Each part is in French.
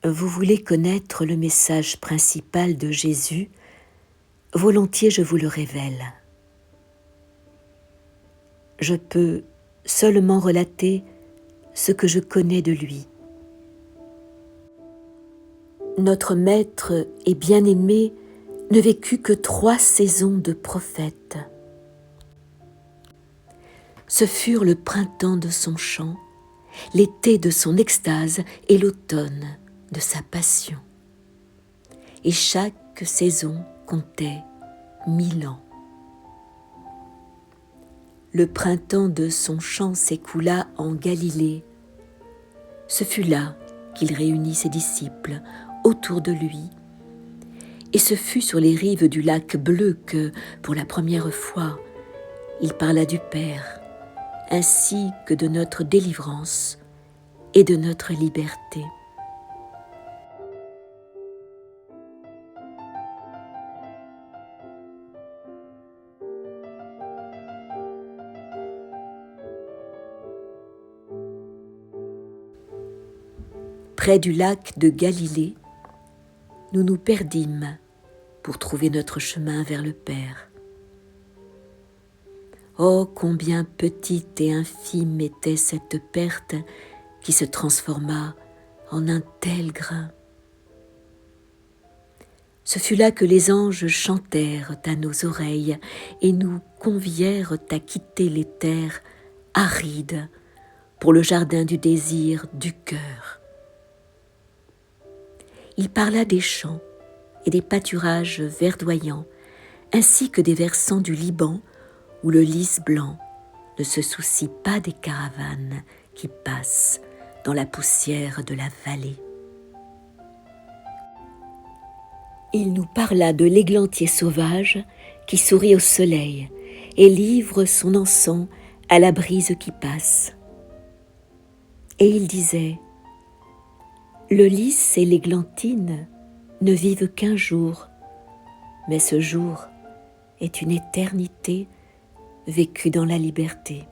Vous voulez connaître le message principal de Jésus? Volontiers je vous le révèle. Je peux seulement relater ce que je connais de lui. Notre Maître et bien-aimé ne vécut que 3 saisons de prophète. Ce furent le printemps de son chant, l'été de son extase et l'automne de sa passion. Et chaque saison comptait 1000 ans. Le printemps de son chant s'écoula en Galilée. Ce fut là qu'il réunit ses disciples autour de lui. Et ce fut sur les rives du lac bleu que, pour la première fois, il parla du Père, ainsi que de notre délivrance et de notre liberté. Près du lac de Galilée, nous nous perdîmes pour trouver notre chemin vers le Père. Oh, combien petite et infime était cette perte qui se transforma en un tel grain. Ce fut là que les anges chantèrent à nos oreilles et nous convièrent à quitter les terres arides pour le jardin du désir du cœur. Il parla des champs et des pâturages verdoyants, ainsi que des versants du Liban où le lys blanc ne se soucie pas des caravanes qui passent dans la poussière de la vallée. Il nous parla de l'églantier sauvage qui sourit au soleil et livre son encens à la brise qui passe. Et il disait: le lys et l'églantine ne vivent qu'1 jour, mais ce jour est une éternité vécue dans la liberté.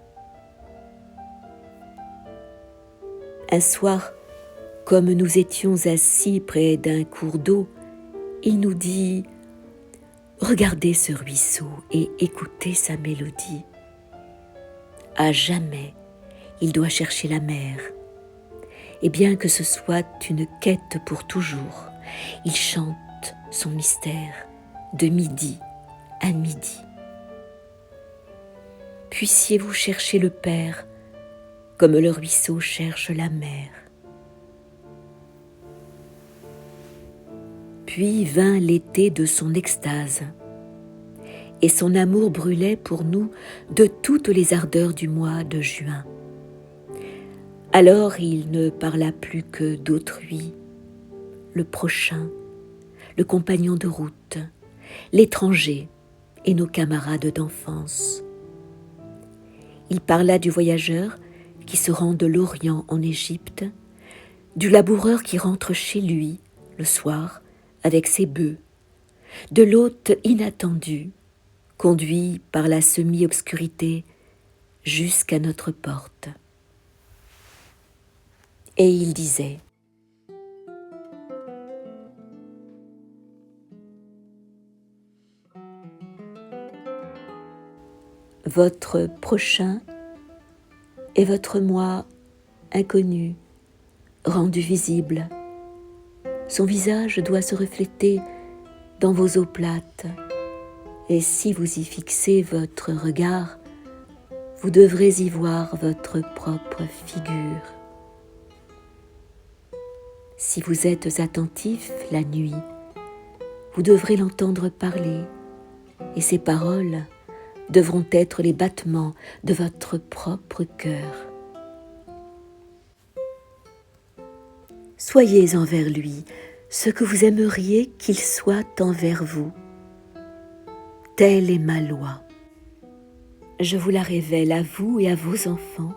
Un soir, comme nous étions assis près d'un cours d'eau, il nous dit: regardez ce ruisseau et écoutez sa mélodie. À jamais, il doit chercher la mer. Et bien que ce soit une quête pour toujours, il chante son mystère de midi à midi. Puissiez-vous chercher le Père comme le ruisseau cherche la mer. Puis vint l'été de son extase, et son amour brûlait pour nous de toutes les ardeurs du mois de juin. Alors il ne parla plus que d'autrui, le prochain, le compagnon de route, l'étranger et nos camarades d'enfance. Il parla du voyageur qui se rend de l'Orient en Égypte, du laboureur qui rentre chez lui le soir avec ses bœufs, de l'hôte inattendu, conduit par la semi-obscurité jusqu'à notre porte. Et il disait: votre prochain est votre moi inconnu, rendu visible. Son visage doit se refléter dans vos eaux plates, et si vous y fixez votre regard, vous devrez y voir votre propre figure. Si vous êtes attentif la nuit, vous devrez l'entendre parler, et ses paroles devront être les battements de votre propre cœur. Soyez envers lui ce que vous aimeriez qu'il soit envers vous. Telle est ma loi. Je vous la révèle à vous et à vos enfants,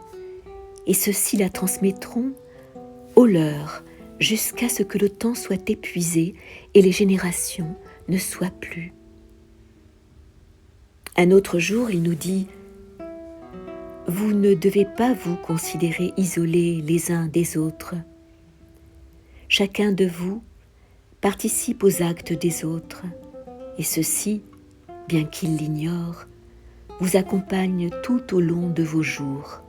et ceux-ci la transmettront aux leurs, jusqu'à ce que le temps soit épuisé et les générations ne soient plus. Un autre jour, il nous dit: vous ne devez pas vous considérer isolés les uns des autres. chacun de vous participe aux actes des autres, et ceux-ci, bien qu'ils l'ignorent, vous accompagnent tout au long de vos jours.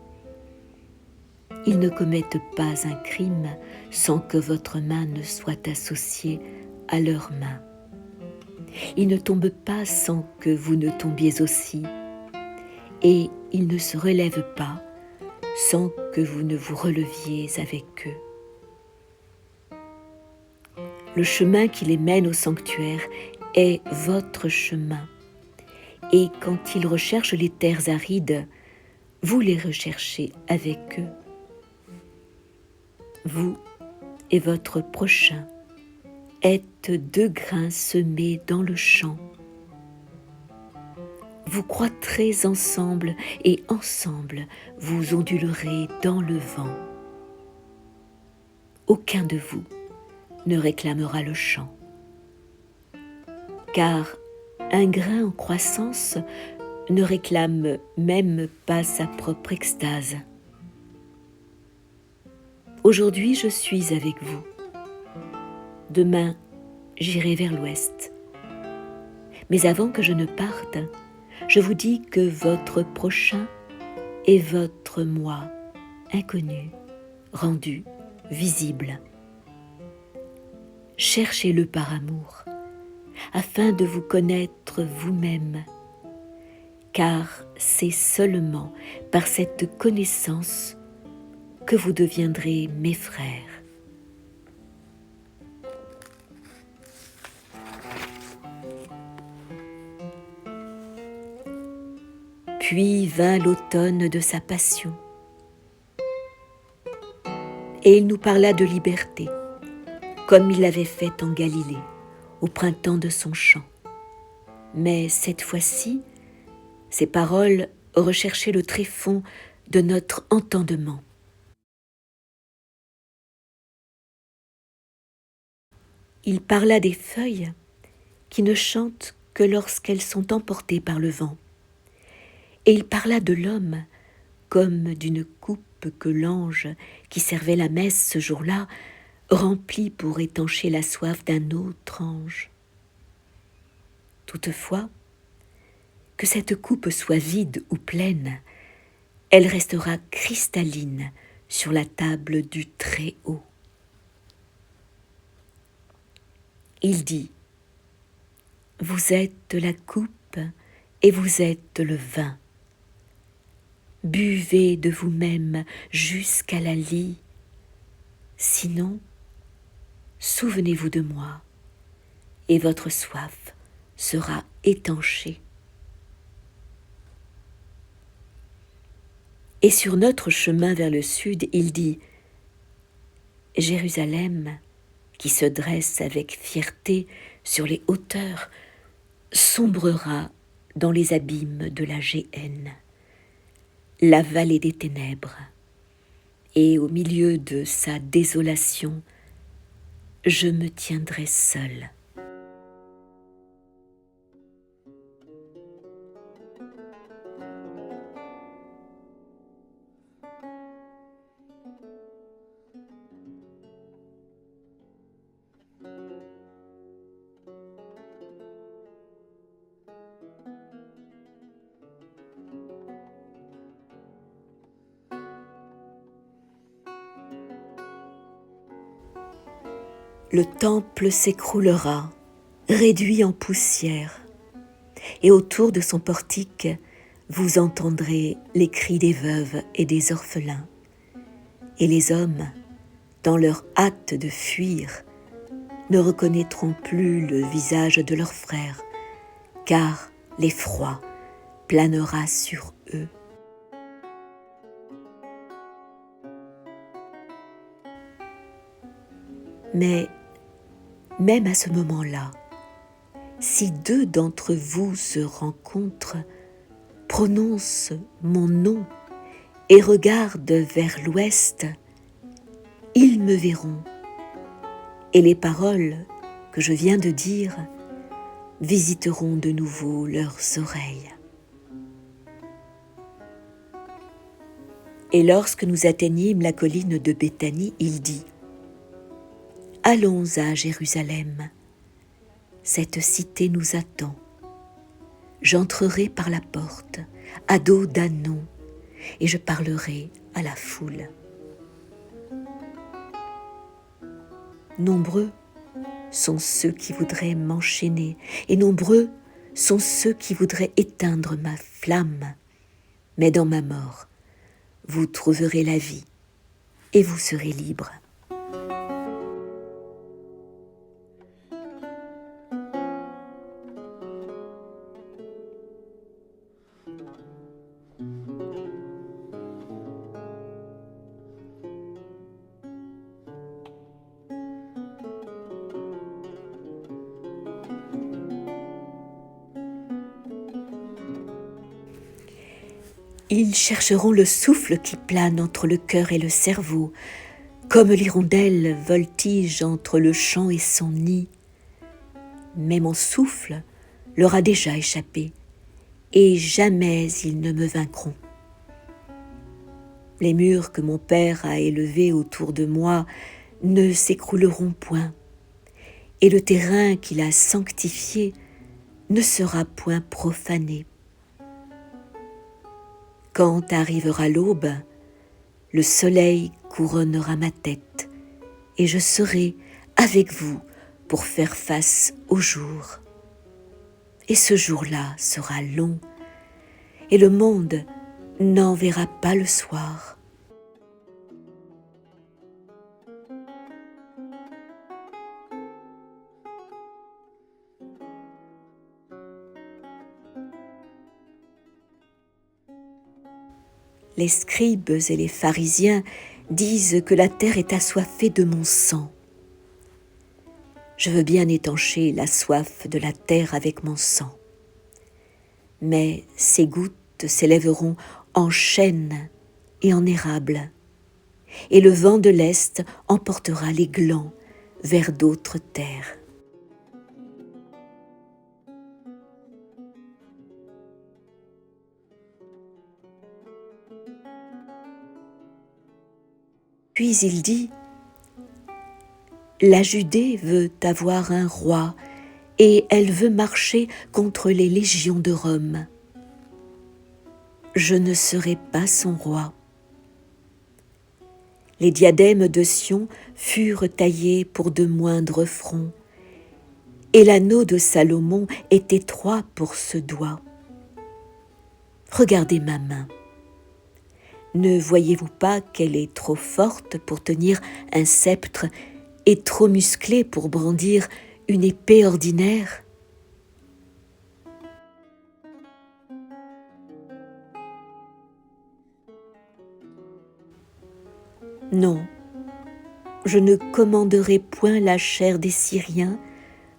Ils ne commettent pas un crime sans que votre main ne soit associée à leurs mains. Ils ne tombent pas sans que vous ne tombiez aussi, et ils ne se relèvent pas sans que vous ne vous releviez avec eux. Le chemin qui les mène au sanctuaire est votre chemin, et quand ils recherchent les terres arides, vous les recherchez avec eux. Vous et votre prochain êtes deux grains semés dans le champ. Vous croîtrez ensemble et ensemble vous ondulerez dans le vent. Aucun de vous ne réclamera le champ, car un grain en croissance ne réclame même pas sa propre extase. Aujourd'hui, je suis avec vous. Demain, j'irai vers l'ouest. Mais avant que je ne parte, je vous dis que votre prochain est votre moi inconnu, rendu visible. Cherchez-le par amour, afin de vous connaître vous-même, car c'est seulement par cette connaissance que vous deviendrez mes frères. Puis vint l'automne de sa passion, et il nous parla de liberté, comme il l'avait fait en Galilée, au printemps de son chant. Mais cette fois-ci, ses paroles recherchaient le tréfonds de notre entendement. Il parla des feuilles qui ne chantent que lorsqu'elles sont emportées par le vent. Et il parla de l'homme comme d'une coupe que l'ange qui servait la messe ce jour-là remplit pour étancher la soif d'un autre ange. Toutefois, que cette coupe soit vide ou pleine, elle restera cristalline sur la table du Très-Haut. Il dit : vous êtes la coupe et vous êtes le vin. Buvez de vous-même jusqu'à la lie, sinon, souvenez-vous de moi, et votre soif sera étanchée. Et sur notre chemin vers le sud, il dit : Jérusalem, qui se dresse avec fierté sur les hauteurs, sombrera dans les abîmes de la géhenne, la vallée des ténèbres, et au milieu de sa désolation, je me tiendrai seul. Le temple s'écroulera, réduit en poussière, et autour de son portique, vous entendrez les cris des veuves et des orphelins. Et les hommes, dans leur hâte de fuir, ne reconnaîtront plus le visage de leurs frères, car l'effroi planera sur eux. Mais même à ce moment-là, si deux d'entre vous se rencontrent, prononcent mon nom et regardent vers l'ouest, ils me verront, et les paroles que je viens de dire visiteront de nouveau leurs oreilles. Et lorsque nous atteignîmes la colline de Béthanie, il dit : allons à Jérusalem. Cette cité nous attend. J'entrerai par la porte, à dos d'ânon, et je parlerai à la foule. Nombreux sont ceux qui voudraient m'enchaîner, et nombreux sont ceux qui voudraient éteindre ma flamme. Mais dans ma mort, vous trouverez la vie, et vous serez libres. Ils chercheront le souffle qui plane entre le cœur et le cerveau, comme l'hirondelle voltige entre le champ et son nid. Mais mon souffle leur a déjà échappé, et jamais ils ne me vaincront. Les murs que mon père a élevés autour de moi ne s'écrouleront point, et le terrain qu'il a sanctifié ne sera point profané. Quand arrivera l'aube, le soleil couronnera ma tête, et je serai avec vous pour faire face au jour. Et ce jour-là sera long, et le monde n'en verra pas le soir. Les scribes et les pharisiens disent que la terre est assoiffée de mon sang. Je veux bien étancher la soif de la terre avec mon sang. Mais ces gouttes s'élèveront en chêne et en érable, et le vent de l'Est emportera les glands vers d'autres terres. Puis il dit, « La Judée veut avoir un roi, et elle veut marcher contre les légions de Rome. Je ne serai pas son roi. » Les diadèmes de Sion furent taillés pour de moindres fronts, et l'anneau de Salomon est étroit pour ce doigt. Regardez ma main. Ne voyez-vous pas qu'elle est trop forte pour tenir un sceptre et trop musclée pour brandir une épée ordinaire? Non, je ne commanderai point la chair des Syriens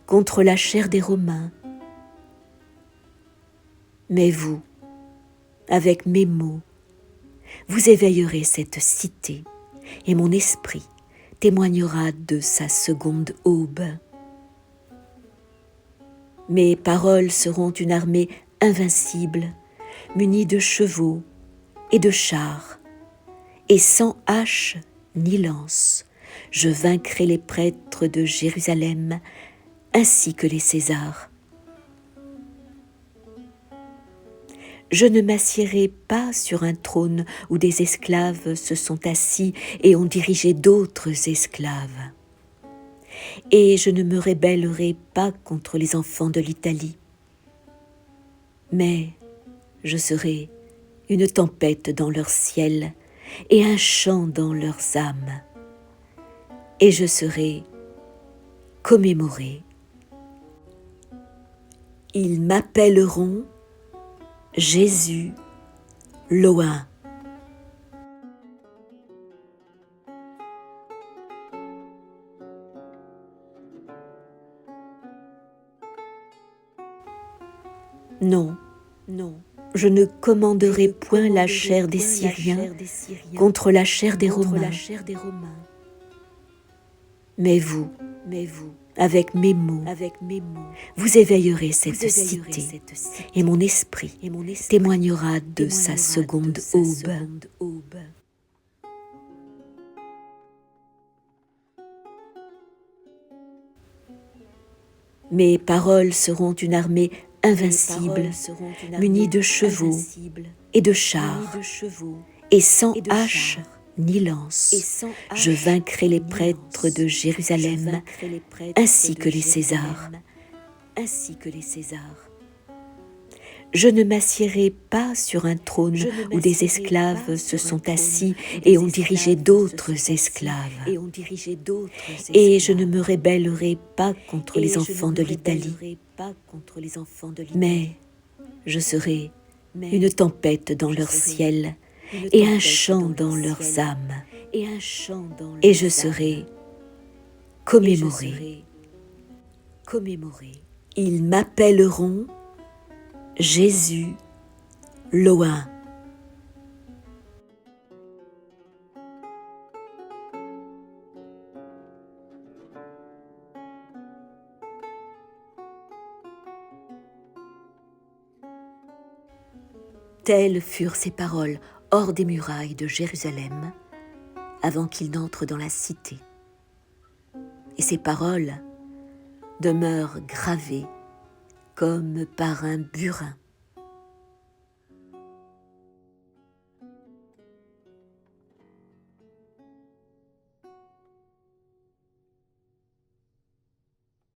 contre la chair des Romains. Mais vous, avec mes mots, vous éveillerez cette cité, et mon esprit témoignera de sa seconde aube. Mes paroles seront une armée invincible, munie de chevaux et de chars, et sans hache ni lance, je vaincrai les prêtres de Jérusalem ainsi que les Césars. Je ne m'assiérai pas sur un trône où des esclaves se sont assis et ont dirigé d'autres esclaves. Et je ne me rébellerai pas contre les enfants de l'Italie. Mais je serai une tempête dans leur ciel et un chant dans leurs âmes. Et je serai commémoré. Ils m'appelleront Jésus loin. Non, non, je ne commanderai point la chair des Syriens contre la chair des Romains. Mais vous, avec mes mots, vous éveillerez cette cité, et mon esprit témoignera de sa seconde aube. Mes paroles seront une armée invincible, munie de chevaux et de chars, et sans hache ni lance. Je vaincrai les prêtres de Jérusalem, ainsi que les Césars. Je ne m'assiérai pas sur un trône où des esclaves se sont assis et ont dirigé d'autres esclaves. Et je ne me rébellerai pas contre les enfants de l'Italie, mais je serai une tempête dans leur ciel et un chant dans leurs âmes, et je serai commémoré. Ils m'appelleront Jésus Loin. Telles furent ces paroles hors des murailles de Jérusalem, avant qu'il n'entre dans la cité. Et ces paroles demeurent gravées comme par un burin.